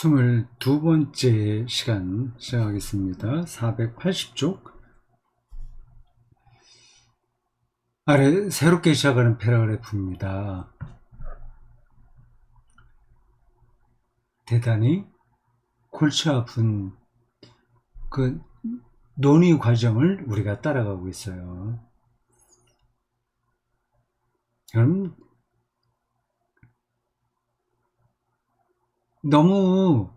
22번째 시간 시작하겠습니다. 480쪽 아래 새롭게 시작하는 패러그래프입니다. 대단히 골치 아픈 그 논의 과정을 우리가 따라가고 있어요. 그럼 너무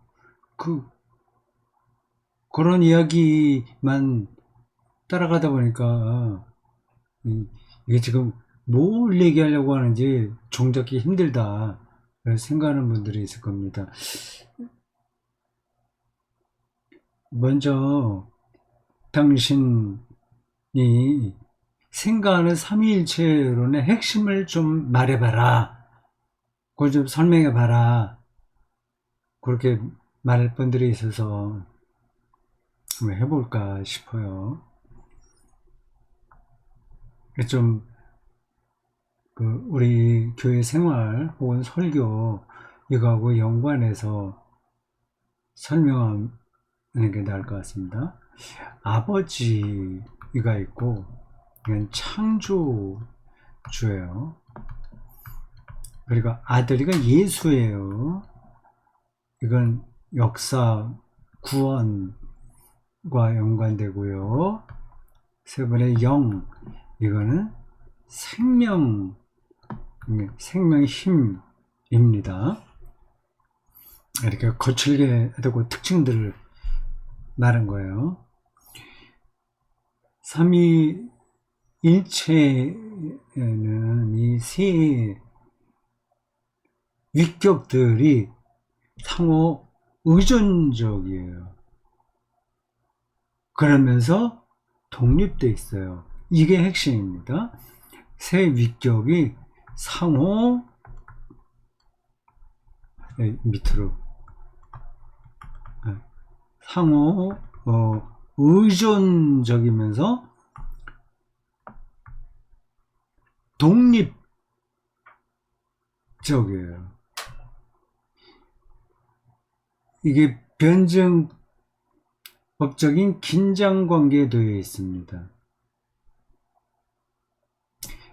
그런 이야기만 따라가다 보니까 이게 지금 뭘 얘기하려고 하는지 종잡기 힘들다 생각하는 분들이 있을 겁니다. 먼저 당신이 생각하는 삼위일체론의 핵심을 좀 말해봐라. 그걸 좀 설명해봐라. 그렇게 말할 분들이 있어서 한번 해볼까 싶어요. 좀 우리 교회 생활 혹은 설교 이거하고 연관해서 설명하는 게 나을 것 같습니다. 아버지가 있고 이건 창조주예요. 그리고 아들이가 예수예요. 이건 역사 구원과 연관되고요. 세 번의 영, 이거는 생명의 힘입니다. 이렇게 거칠게 되고 특징들을 말한 거예요. 삼위일체에는 이 세 위격들이 상호 의존적이에요. 그러면서 독립돼 있어요. 이게 핵심입니다. 세 위격이 상호 밑으로 상호 의존적이면서 독립적이에요. 이게 변증법적인 긴장관계에 놓여 있습니다.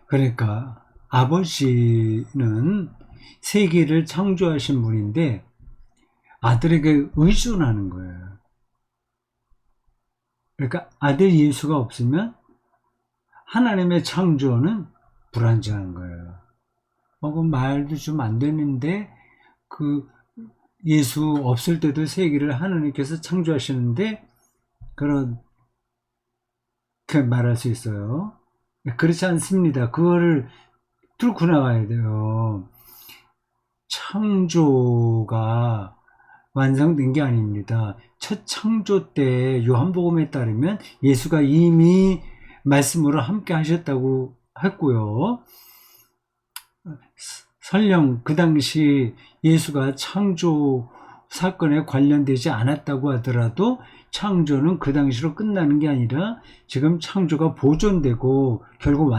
그러니까 아버지는 세계를 창조하신 분인데 아들에게 의존하는 거예요. 그러니까 아들 예수가 없으면 하나님의 창조는 불완전한 거예요. 그 말도 좀 안 되는데 예수 없을 때도 세계를 하나님께서 창조하시는데 그렇게 말할 수 있어요. 그렇지 않습니다. 그거를 뚫고 나가야 돼요. 창조가 완성된 게 아닙니다. 첫 창조 때 요한복음에 따르면 예수가 이미 말씀으로 함께 하셨다고 했고요. 설령 그 당시 예수가 창조 사건에 관련되지 않았다고 하더라도 창조는 그 당시로 끝나는 게 아니라 지금 창조가 보존되고 결국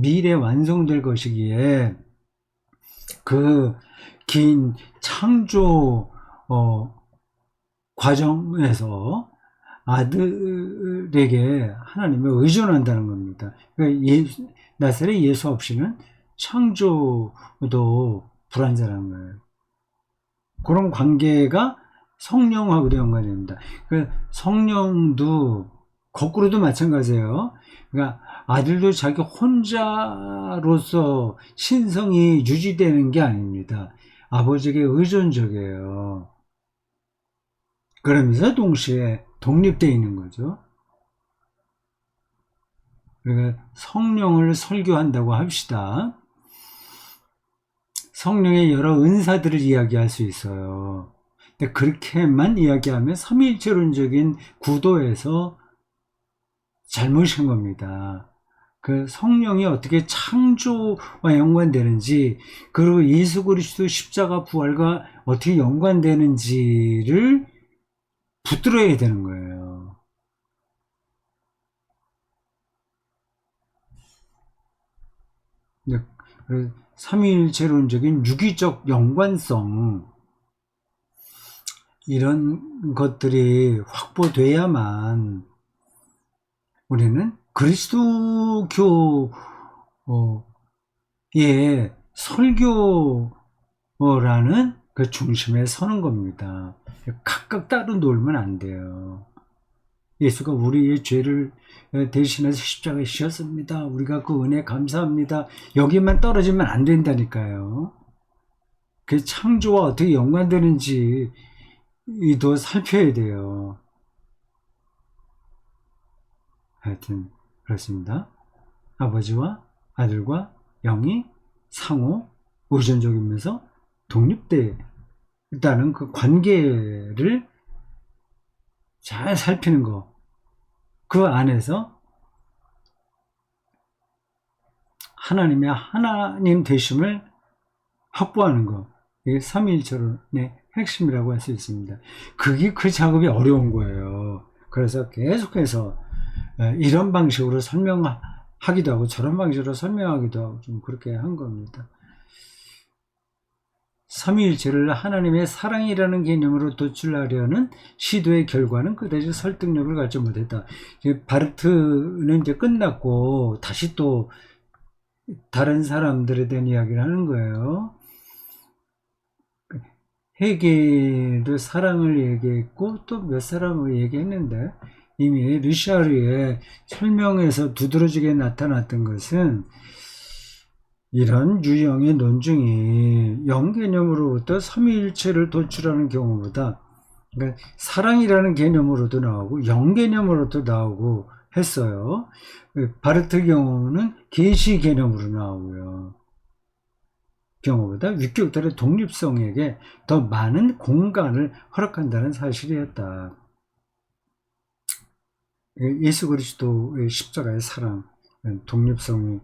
미래 완성될 것이기에 그 긴 창조 과정에서 아들에게 하나님을 의존한다는 겁니다. 그러니까 나사렛 예수 없이는 창조도 불완전한 거예요. 그런 관계가 성령하고도 연관됩니다. 성령도 거꾸로도 마찬가지예요. 그러니까 아들도 자기 혼자로서 신성이 유지되는 게 아닙니다. 아버지에게 의존적이에요. 그러면서 동시에 독립되어 있는 거죠. 그러니까 성령을 설교한다고 합시다. 성령의 여러 은사들을 이야기할 수 있어요. 근데 그렇게만 이야기하면 삼위일체론적인 구도에서 잘못인 겁니다. 성령이 어떻게 창조와 연관되는지, 그리고 예수 그리스도 십자가 부활과 어떻게 연관되는지를 붙들어야 되는 거예요. 삼위일체론적인 유기적 연관성, 이런 것들이 확보돼야만 우리는 그리스도교의 설교라는 그 중심에 서는 겁니다. 각각 따로 놀면 안 돼요. 예수가 우리의 죄를 대신해서 십자가에 지셨습니다. 우리가 그 은혜 감사합니다. 여기만 떨어지면 안 된다니까요. 그 창조와 어떻게 연관되는지 도 살펴야 돼요. 하여튼 그렇습니다. 아버지와 아들과 영이 상호 의존적이면서 독립되다는 그 관계를 잘 살피는 거, 그 안에서 하나님의 하나님 되심을 확보하는 거, 이게 삼위일체론의 핵심이라고 할 수 있습니다. 그게 그 작업이 어려운 거예요. 그래서 계속해서 이런 방식으로 설명하기도 하고 저런 방식으로 설명하기도 하고 좀 그렇게 한 겁니다. 삼위일체를 하나님의 사랑이라는 개념으로 도출하려는 시도의 결과는 그다지 설득력을 갖지 못했다. 바르트는 이제 끝났고 다시 또 다른 사람들에 대한 이야기를 하는 거예요. 헤겔도 사랑을 얘기했고 또 몇 사람을 얘기했는데 이미 르샤르의 설명에서 두드러지게 나타났던 것은 이런 유형의 논증이 영개념으로부터 삼위일체를 도출하는 경우보다, 그러니까 사랑이라는 개념으로도 나오고 영개념으로도 나오고 했어요. 바르트 경우는 계시 개념으로 나오고요. 경우보다 위격들의 독립성에게 더 많은 공간을 허락한다는 사실이었다. 예수 그리스도의 십자가의 사랑, 독립성이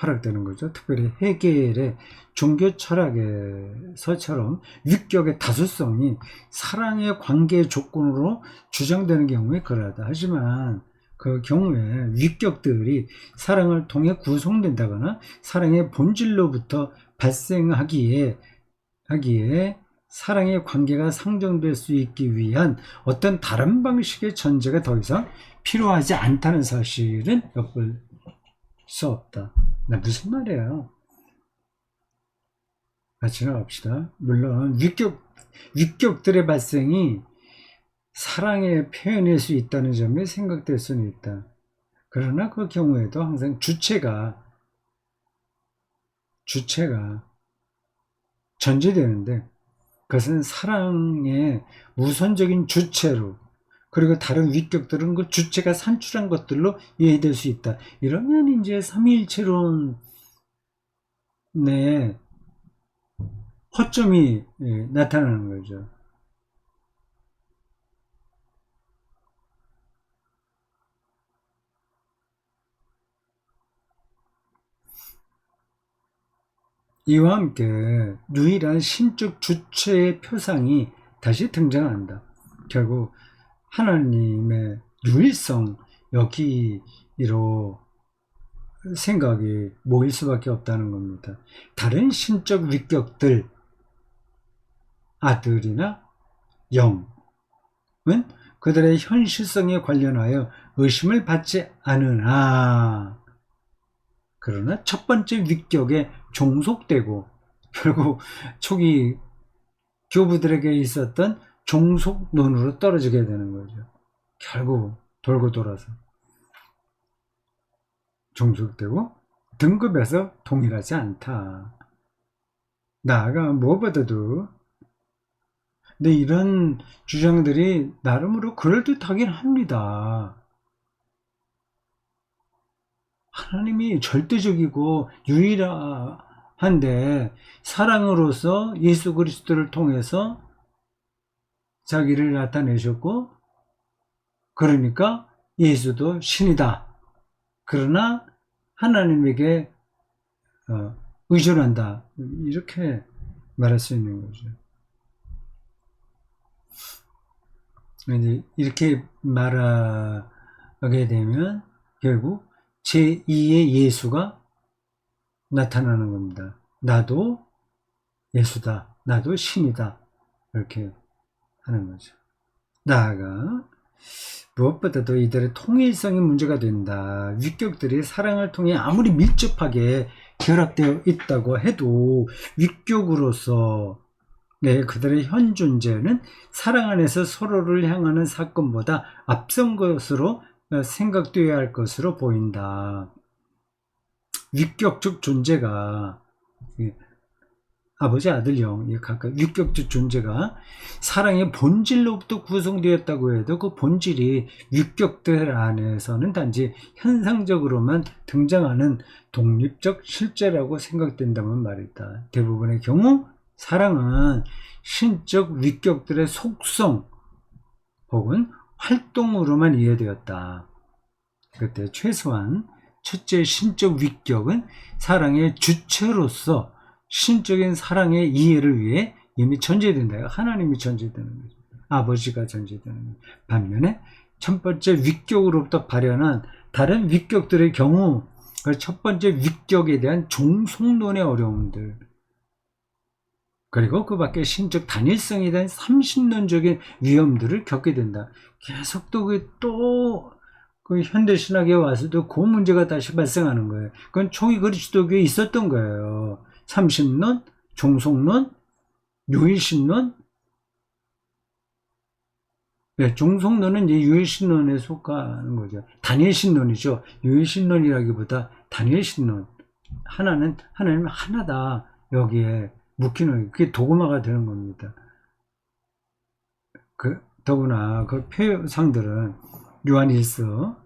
허락되는 거죠. 특별히 헤겔의 종교 철학에서처럼 위격의 다수성이 사랑의 관계 조건으로 주장되는 경우에 그러하다. 하지만 그 경우에 위격들이 사랑을 통해 구성된다거나 사랑의 본질로부터 발생하기에 사랑의 관계가 상정될 수 있기 위한 어떤 다른 방식의 전제가 더 이상 필요하지 않다는 사실은 엿볼 수 없다. 나 무슨 말이에요? 같이 나갑시다. 물론 위격들의 발생이 사랑의 표현일 수 있다는 점이 생각될 수는 있다. 그러나 그 경우에도 항상 주체가 전제되는데 그것은 사랑의 우선적인 주체로, 그리고 다른 위격들은 그 주체가 산출한 것들로 이해될 수 있다. 이러면 이제 삼위일체론의 허점이 나타나는 거죠. 이와 함께 유일한 신적 주체의 표상이 다시 등장한다. 결국 하나님의 유일성, 여기로 생각이 모일 수밖에 없다는 겁니다. 다른 신적 위격들, 아들이나 영은 그들의 현실성에 관련하여 의심을 받지 않으나, 그러나 첫 번째 위격에 종속되고 결국 초기 교부들에게 있었던 종속론으로 떨어지게 되는 거죠. 결국 돌고 돌아서 종속되고 등급에서 동일하지 않다. 나아가 무엇보다도, 근데 이런 주장들이 나름으로 그럴듯하긴 합니다. 하나님이 절대적이고 유일한데 사랑으로서 예수 그리스도를 통해서 자기를 나타내셨고, 그러니까 예수도 신이다. 그러나 하나님에게 의존한다. 이렇게 말할 수 있는 거죠. 이렇게 말하게 되면 결국 제2의 예수가 나타나는 겁니다. 나도 예수다. 나도 신이다. 이렇게 하는 거죠. 나아가 무엇보다도 이들의 통일성이 문제가 된다. 위격들이 사랑을 통해 아무리 밀접하게 결합되어 있다고 해도 위격으로서 그들의 현 존재는 사랑 안에서 서로를 향하는 사건보다 앞선 것으로 생각되어야 할 것으로 보인다. 위격적 존재가 아버지, 아들, 영, 각각 위격적 존재가 사랑의 본질로부터 구성되었다고 해도 그 본질이 위격들 안에서는 단지 현상적으로만 등장하는 독립적 실제라고 생각된다면 말이다. 대부분의 경우 사랑은 신적 위격들의 속성 혹은 활동으로만 이해되었다. 그때 최소한 첫째 신적 위격은 사랑의 주체로서 신적인 사랑의 이해를 위해 이미 전제된다. 하나님이 전제되는 거죠. 아버지가 전제되는 거죠. 반면에 첫 번째 위격으로부터 발현한 다른 위격들의 경우 그 첫 번째 위격에 대한 종속론의 어려움들, 그리고 그 밖에 신적 단일성에 대한 삼신론적인 위험들을 겪게 된다. 계속 그 현대신학에 와서도 그 문제가 다시 발생하는 거예요. 그건 초기 그리스도교에 있었던 거예요. 삼신론, 종속론, 유일신론. 종속론은 이제 유일신론에 속하는 거죠. 단일신론이죠. 유일신론이라기보다 단일신론. 하나는 하나님 하나다. 여기에 묶이는, 그게 도구마가 되는 겁니다. 더구나 그 표상들은 요한일서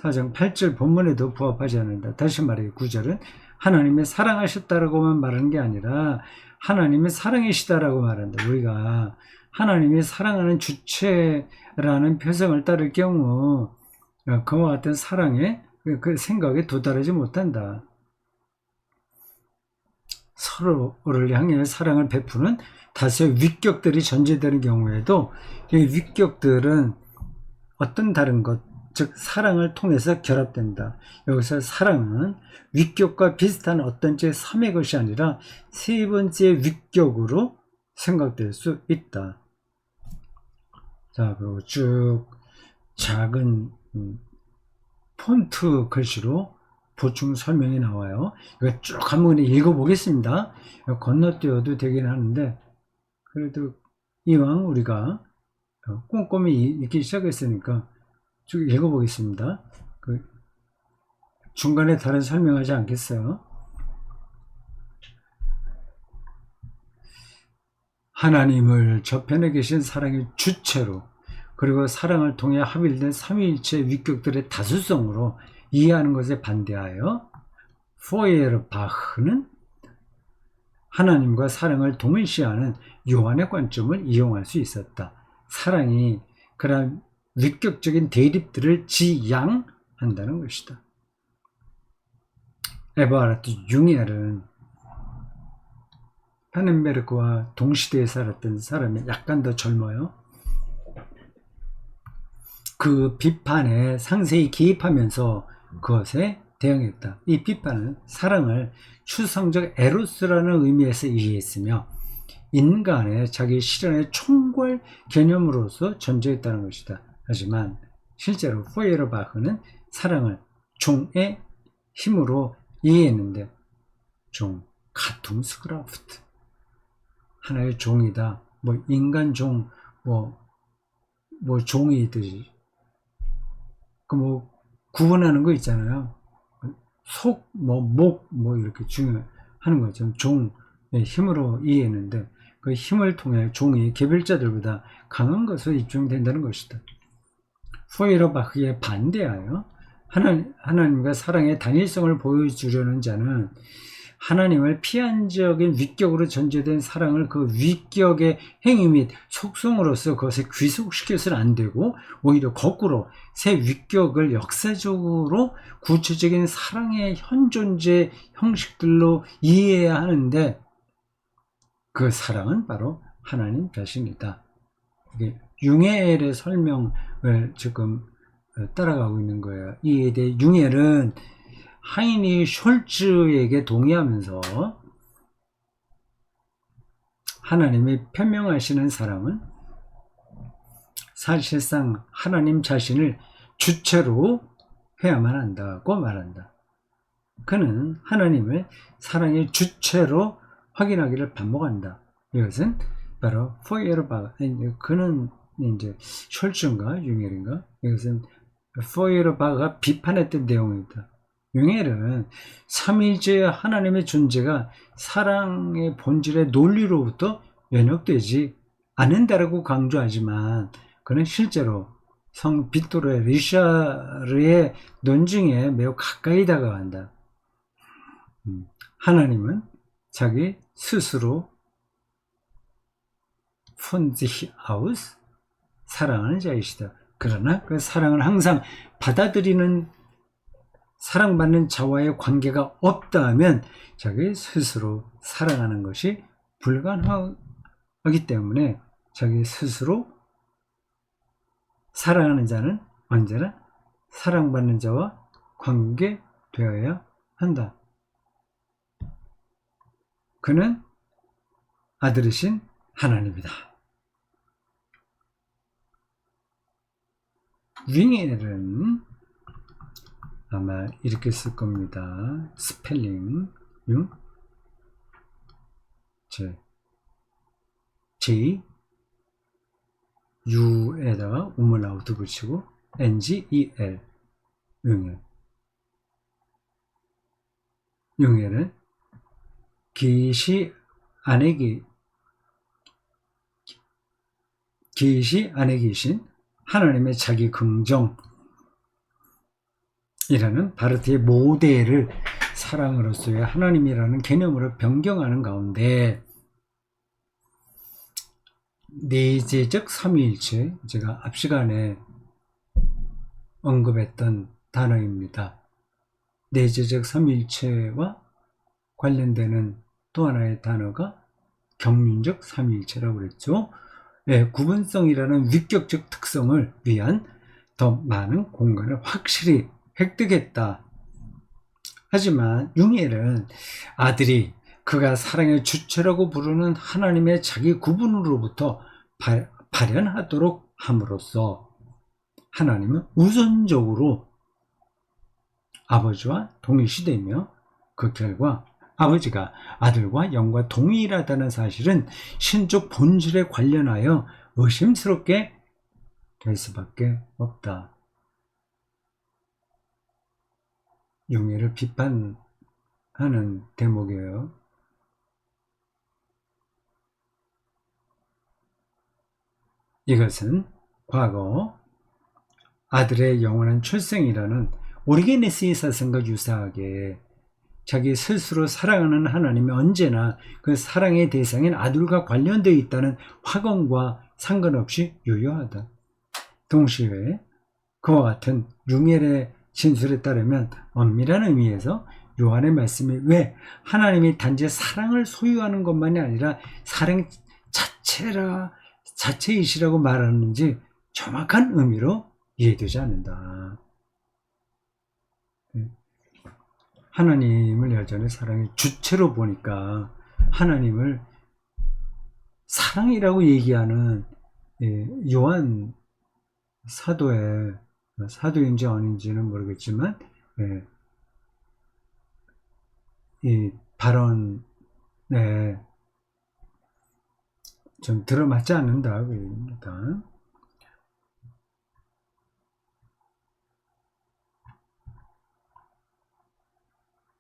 4장 8절 본문에도 부합하지 않는다. 다시 말해 9절은 하나님의 사랑하셨다라고만 말하는 게 아니라 하나님의 사랑이시다라고 말한다. 우리가 하나님이 사랑하는 주체라는 표성을 따를 경우 그와 같은 사랑에, 그 생각에 도달하지 못한다. 서로를 향해 사랑을 베푸는 다수의 위격들이 전제되는 경우에도 이 위격들은 어떤 다른 것, 즉 사랑을 통해서 결합된다. 여기서 사랑은 위격과 비슷한 어떤 제3의 것이 아니라 세 번째 위격으로 생각될 수 있다. 자, 그리고 쭉 작은 폰트 글씨로 보충 설명이 나와요. 이거 쭉 한번 읽어보겠습니다. 건너뛰어도 되긴 하는데, 그래도 이왕 우리가 꼼꼼히 읽기 시작했으니까 쭉 읽어보겠습니다. 중간에 다른 설명하지 않겠어요. 하나님을 저편에 계신 사랑의 주체로, 그리고 사랑을 통해 합일된 삼위일체 위격들의 다수성으로 이해하는 것에 반대하여 포에르바흐는 하나님과 사랑을 동일시하는 요한의 관점을 이용할 수 있었다. 사랑이 그런 위격적인 대립들을 지양한다는 것이다. 에버하르트 융엘은 파넨베르크와 동시대에 살았던 사람이 약간 더 젊어요. 그 비판에 상세히 개입하면서 그것에 대응했다. 이 비판은 사랑을 추상적 에로스라는 의미에서 이해했으며 인간의 자기 실현의 총괄 개념으로서 존재했다는 것이다. 하지만 실제로 포에르바흐는 사랑을 종의 힘으로 이해했는데, 종, 가툼스크라프트, 하나의 종이다. 인간 종, 종이듯이 구분하는 거 있잖아요. 속, 목, 이렇게 중요하는 거죠. 종의 힘으로 이해했는데, 그 힘을 통해 종이 개별자들보다 강한 것으로 입증된다는 것이다. 포에르바흐에 반대하여 하나님과 사랑의 단일성을 보여주려는 자는 하나님을 피한적인 위격으로 전제된 사랑을 그 위격의 행위 및 속성으로서 그것에 귀속시켜서는 안 되고, 오히려 거꾸로 새 위격을 역사적으로 구체적인 사랑의 현존재 형식들로 이해해야 하는데, 그 사랑은 바로 하나님 자신이다. 이게 융헬의 설명을 지금 따라가고 있는 거예요. 이에 대해 융헬은 하이니 숄츠에게 동의하면서 하나님이 표명하시는 사랑은 사실상 하나님 자신을 주체로 해야만 한다고 말한다. 그는 하나님의 사랑의 주체로 확인하기를 반복한다. 이것은 바로 포이에르바가, 그는 이제 숄츠인가 융헬인가, 이것은 포이에르바가 비판했던 내용이다. 융헬은 삼위일체 하나님의 존재가 사랑의 본질의 논리로부터 연역되지 않는다라고 강조하지만, 그는 실제로 성 빅토르 리샤르의 논증에 매우 가까이 다가간다. 하나님은 자기 스스로 폰지아우스 사랑하는 자이시다. 그러나 그 사랑을 항상 받아들이는, 사랑받는 자와의 관계가 없다면 자기 스스로 사랑하는 것이 불가능하기 때문에 자기 스스로 사랑하는 자는 언제나 사랑받는 자와 관계되어야 한다. 그는 아들이신 하나님이다. 윙헬은 아마 이렇게 쓸 겁니다. 스펠링 융 J U에다가 우물라우트 붙이고 NGEL 융헬. 융헬은 계시 안에 계신 하나님의 자기 긍정이라는 바르트의 모델을 사랑으로서의 하나님이라는 개념으로 변경하는 가운데, 내재적 삼위일체, 제가 앞 시간에 언급했던 단어입니다. 내재적 삼위일체와 관련되는 또 하나의 단어가 경륜적 삼위일체라고 그랬죠. 네, 구분성이라는 위격적 특성을 위한 더 많은 공간을 확실히 획득했다. 하지만 융헬은 아들이 그가 사랑의 주체라고 부르는 하나님의 자기 구분으로부터 발현하도록 함으로써 하나님은 우선적으로 아버지와 동일시되며, 그 결과 아버지가 아들과 영과 동일하다는 사실은 신적 본질에 관련하여 의심스럽게 될 수밖에 없다. 융헬을 비판하는 대목이에요. 이것은 과거 아들의 영원한 출생이라는 오리게네스의 사상과 유사하게 자기 스스로 사랑하는 하나님이 언제나 그 사랑의 대상인 아들과 관련되어 있다는 확언과 상관없이 유효하다. 동시에 그와 같은 융헬의 진술에 따르면 엄밀한 의미에서 요한의 말씀이 왜 하나님이 단지 사랑을 소유하는 것만이 아니라 사랑 자체이시라고 말하는지 정확한 의미로 이해되지 않는다. 하나님을 여전히 사랑의 주체로 보니까 하나님을 사랑이라고 얘기하는 요한 사도의, 사도인지 아닌지는 모르겠지만, 이 발언에 좀 들어맞지 않는다. 그럽니다.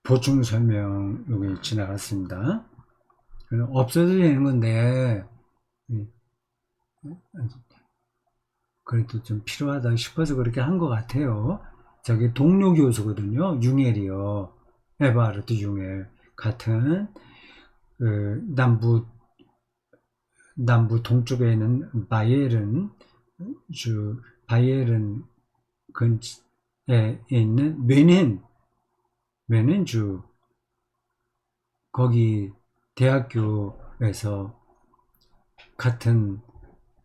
보충 설명 여기 지나갔습니다. 없어도 되는 건데 그래도 좀 필요하다 싶어서 그렇게 한 것 같아요. 저기 동료 교수거든요. 융헬이요. 에바르트 융헬 같은 남부 동쪽에 있는 바이에른 근처에 있는 메넨주 거기 대학교에서 같은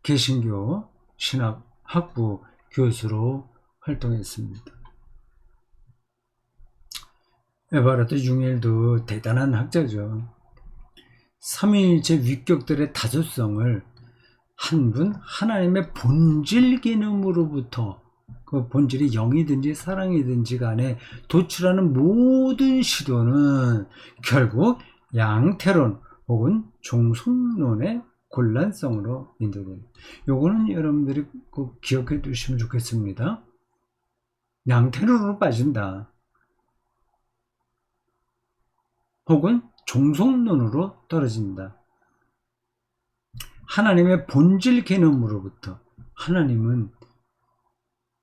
개신교 신학학부 교수로 활동했습니다. 에바르트 융헬도 대단한 학자죠. 삼위일체 위격들의 다소성을 한 분 하나님의 본질 개념으로부터 그 본질이 영이든지 사랑이든지 간에 도출하는 모든 시도는 결국 양태론 혹은 종속론의 곤란성으로 인도됩니다. 요거는 여러분들이 꼭 기억해 두시면 좋겠습니다. 양태론으로 빠진다. 혹은 종속론으로 떨어진다. 하나님의 본질 개념으로부터 하나님은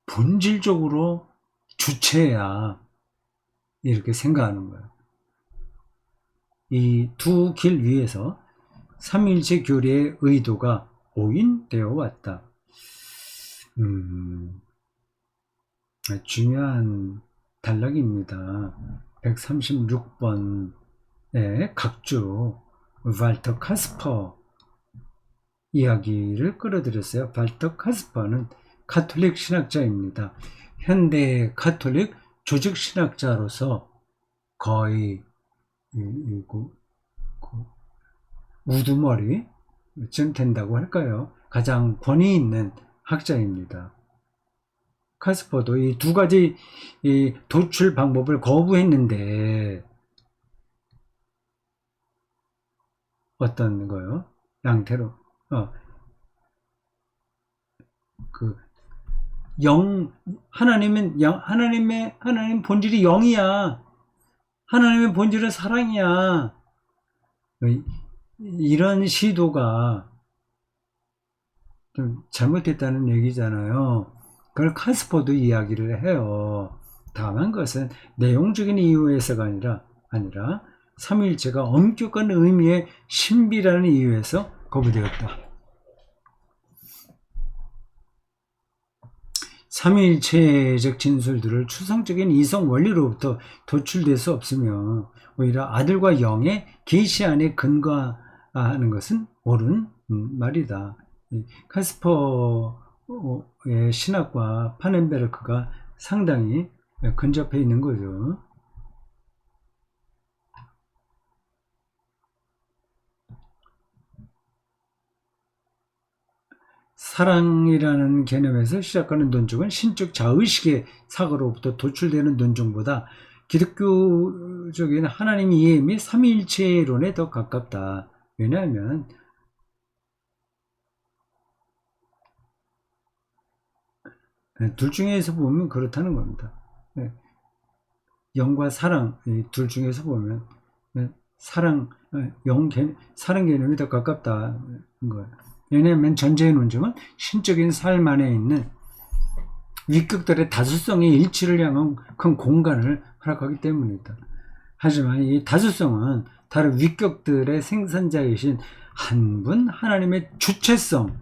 본질적으로 주체야 이렇게 생각하는 거예요. 이 두 길 위에서 삼위일체 교리의 의도가 오인되어 왔다. 중요한 단락입니다. 136번의 각주 발터 카스퍼 이야기를 끌어들였어요. 발터 카스퍼는 가톨릭 신학자입니다. 현대 가톨릭 조직 신학자로서 거의 우두머리쯤 된다고 할까요? 가장 권위 있는 학자입니다. 카스퍼도 이 두 가지 도출 방법을 거부했는데 어떤 거요? 양태로 하나님 본질이 영이야. 하나님의 본질은 사랑이야. 이런 시도가 좀 잘못됐다는 얘기잖아요. 그걸 카스퍼도 이야기를 해요. 다만 그것은 내용적인 이유에서가 아니라 삼위일체가 엄격한 의미의 신비라는 이유에서 거부되었다. 삼위일체적 진술들을 추상적인 이성 원리로부터 도출될 수 없으며 오히려 아들과 영의 계시 안에 근거하는 것은 옳은 말이다. 카스퍼의 신학과 파넨베르크가 상당히 근접해 있는 거죠. 사랑이라는 개념에서 시작하는 논증은 신적 자의식의 사고로부터 도출되는 논증보다 기독교적인 하나님 이해 및 삼위일체론에 더 가깝다. 왜냐하면 둘 중에서 보면 그렇다는 겁니다. 영과 사랑 둘 중에서 보면 사랑 개념이 더 가깝다는 거예요. 왜냐하면 전제의 논증은 신적인 삶 안에 있는 위격들의 다수성의 일치를 향한 큰 공간을 허락하기 때문이다. 하지만 이 다수성은 다른 위격들의 생산자이신 한 분 하나님의 주체성,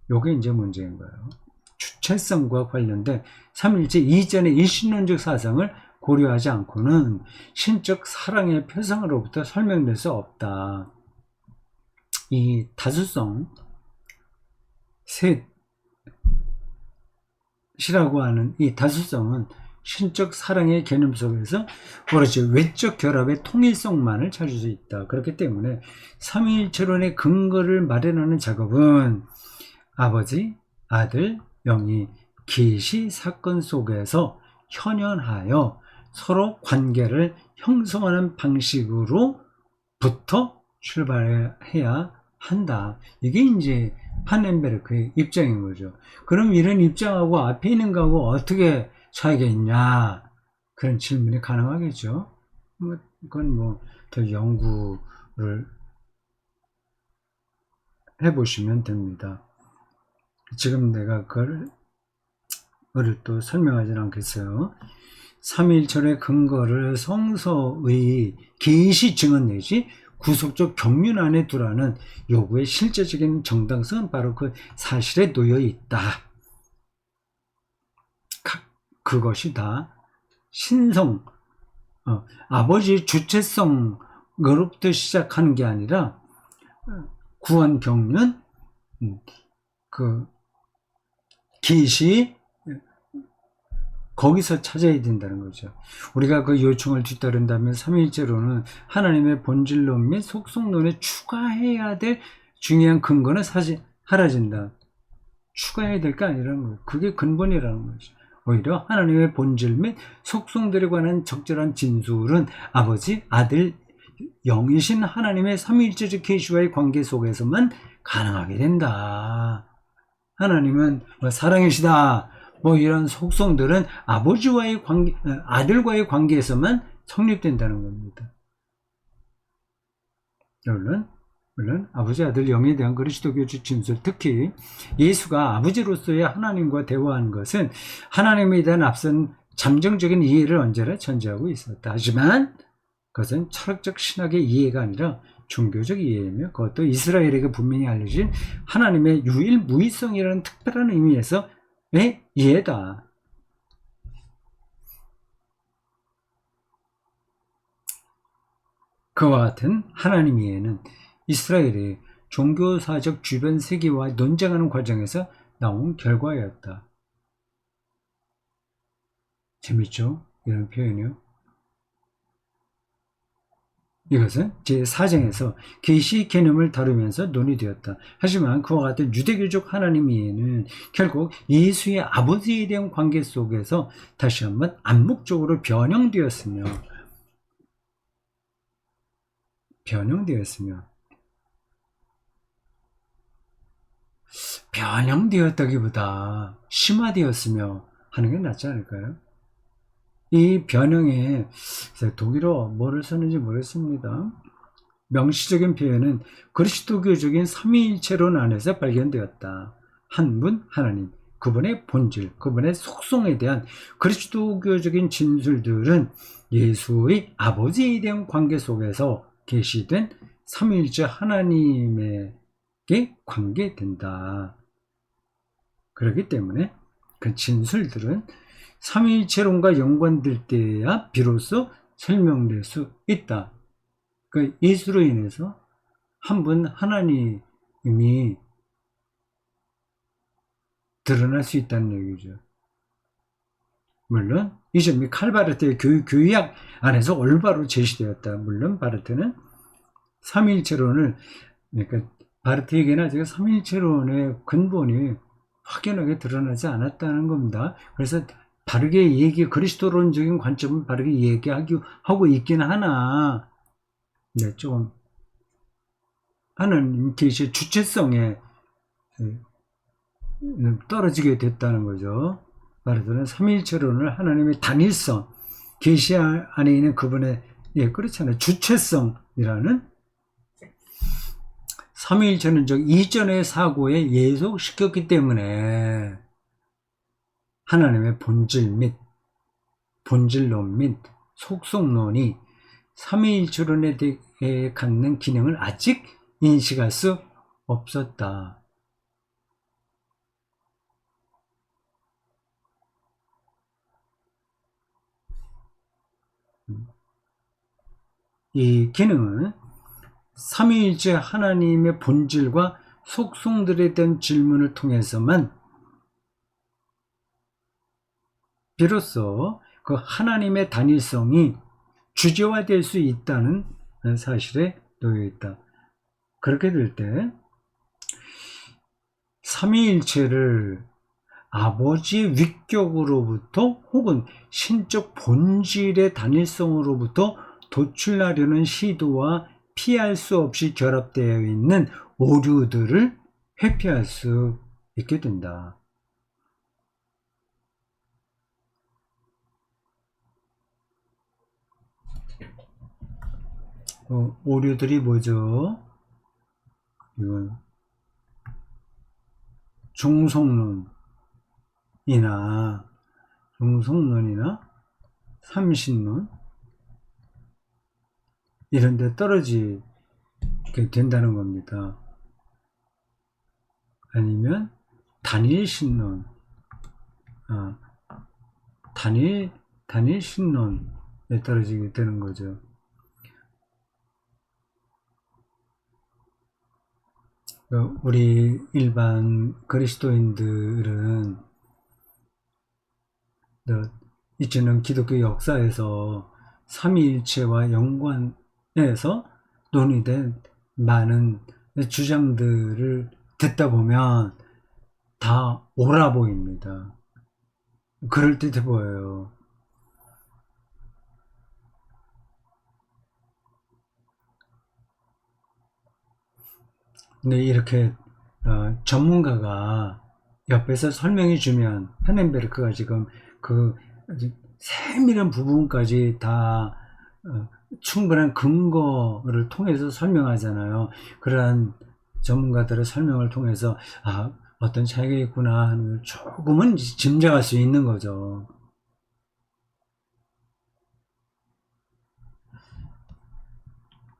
요게 이제 문제인 거예요. 주체성과 관련된 삼일체 이전의 일신론적 사상을 고려하지 않고는 신적 사랑의 표상으로부터 설명될 수 없다. 이 다수성, 셋이라고 하는 이 다수성은 신적 사랑의 개념 속에서 오로지 외적 결합의 통일성만을 찾을 수 있다. 그렇기 때문에 삼위일체론의 근거를 마련하는 작업은 아버지, 아들, 영이 계시 사건 속에서 현현하여 서로 관계를 형성하는 방식으로부터 출발해야 한다. 이게 이제 파넨베르크의 입장인 거죠. 그럼 이런 입장하고 앞에 있는 거하고 어떻게 차이가 있냐? 그런 질문이 가능하겠죠. 그건 더 연구를 해보시면 됩니다. 지금 내가 그걸 또 설명하지는 않겠어요. 삼위일체의 근거를 성서의 계시 증언 내지 구속적 경륜 안에 두라는 요구의 실제적인 정당성은 바로 그 사실에 놓여 있다. 그것이 다 신성, 아버지의 주체성으로부터 시작하는 게 아니라 구원 경륜, 그 계시, 거기서 찾아야 된다는 거죠. 우리가 그 요청을 뒤따른다면 삼위일체로는 하나님의 본질론 및 속성론에 추가해야 될 중요한 근거는 사실 사라진다. 추가해야 될 게 아니라는 거예요. 그게 근본이라는 거죠. 오히려 하나님의 본질 및 속성들에 관한 적절한 진술은 아버지, 아들, 영이신 하나님의 삼위일체적 계시와의 관계 속에서만 가능하게 된다. 하나님은 뭐 사랑이시다, 뭐 이런 속성들은 아버지와의 관계, 아들과의 관계에서만 성립된다는 겁니다. 물론 아버지, 아들, 영에 대한 그리스도교적 진술, 특히 예수가 아버지로서의 하나님과 대화한 것은 하나님에 대한 앞선 잠정적인 이해를 언제나 전제하고 있었다. 하지만 그것은 철학적 신학의 이해가 아니라 종교적 이해이며, 그것도 이스라엘에게 분명히 알려진 하나님의 유일무이성이라는 특별한 의미에서의 이해다. 그와 같은 하나님 이해는 이스라엘의 종교사적 주변 세계와 논쟁하는 과정에서 나온 결과였다. 재밌죠? 이런 표현이요. 이것은 제4장에서 계시 개념을 다루면서 논의되었다. 하지만 그와 같은 유대교적 하나님 이해는 결국 예수의 아버지에 대한 관계 속에서 다시 한번 암묵적으로 변형되었으며 변형되었다기보다 심화되었으며 하는 게 낫지 않을까요? 이 변형에 독일어 뭐를 썼는지 모르겠습니다. 명시적인 표현은 그리스도교적인 삼위일체론 안에서 발견되었다. 한 분 하나님, 그분의 본질, 그분의 속성에 대한 그리스도교적인 진술들은 예수의 아버지에 대한 관계 속에서 계시된 삼위일체 하나님에게 관계된다. 그렇기 때문에 그 진술들은 삼위일체론과 연관될 때야 비로소 설명될 수 있다. 그 예수로 인해서 한 분 하나님이 드러날 수 있다는 얘기죠. 물론 이 점이 칼바르트의 교의학 안에서 올바로 제시되었다. 물론 바르트는 삼위일체론을, 그러니까 바르트에게는 아직 삼위일체론의 근본이 확연하게 드러나지 않았다는 겁니다. 그래서 바르게 그리스도론적인 관점을 바르게 얘기하고 있긴 하나, 네, 조금 하나님 계시의 주체성에 떨어지게 됐다는 거죠. 말하자면 삼위일체론을 하나님의 단일성, 계시 안에 있는 그분의, 그렇잖아요, 주체성이라는 삼위일체론적 이전의 사고에 예속시켰기 때문에 하나님의 본질론 및 속성론이 삼위일체론에 대해 갖는 기능을 아직 인식할 수 없었다. 이 기능은 삼위일체 하나님의 본질과 속성들에 대한 질문을 통해서만 비로소 그 하나님의 단일성이 주제화될 수 있다는 사실에 놓여 있다. 그렇게 될 때 삼위일체를 아버지의 위격으로부터 혹은 신적 본질의 단일성으로부터 도출하려는 시도와 피할 수 없이 결합되어 있는 오류들을 회피할 수 있게 된다. 오류들이 뭐죠? 이건 중성론이나 삼신론 이런 데 떨어지게 된다는 겁니다. 아니면 단일신론, 단일신론에 떨어지게 되는 거죠. 우리 일반 그리스도인들은 이제는 기독교 역사에서 삼위일체와 연관해서 논의된 많은 주장들을 듣다 보면 다 옳아 보입니다. 그럴듯해 보여요. 근데 이렇게 전문가가 옆에서 설명해 주면 헤넨베르크가 지금 그 아주 세밀한 부분까지 다 충분한 근거를 통해서 설명하잖아요. 그러한 전문가들의 설명을 통해서 어떤 차이가 있구나 하는 걸 조금은 짐작할 수 있는 거죠.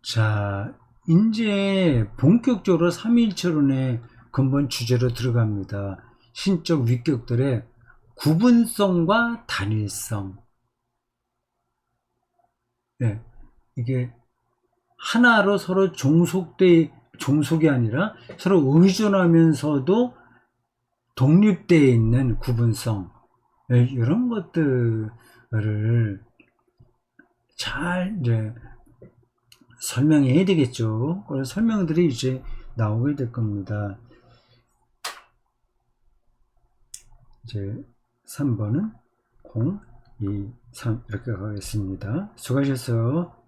자, 이제 본격적으로 삼위일체론의 근본 주제로 들어갑니다. 신적 위격들의 구분성과 단일성. 네, 이게 하나로 서로 종속이 아니라 서로 의존하면서도 독립되어 있는 구분성. 네, 이런 것들을 잘 이제 설명해야 되겠죠. 그래서 설명들이 이제 나오게 될 겁니다. 이제 3번은 0, 2, 3 이렇게 가겠습니다. 수고하셨어요.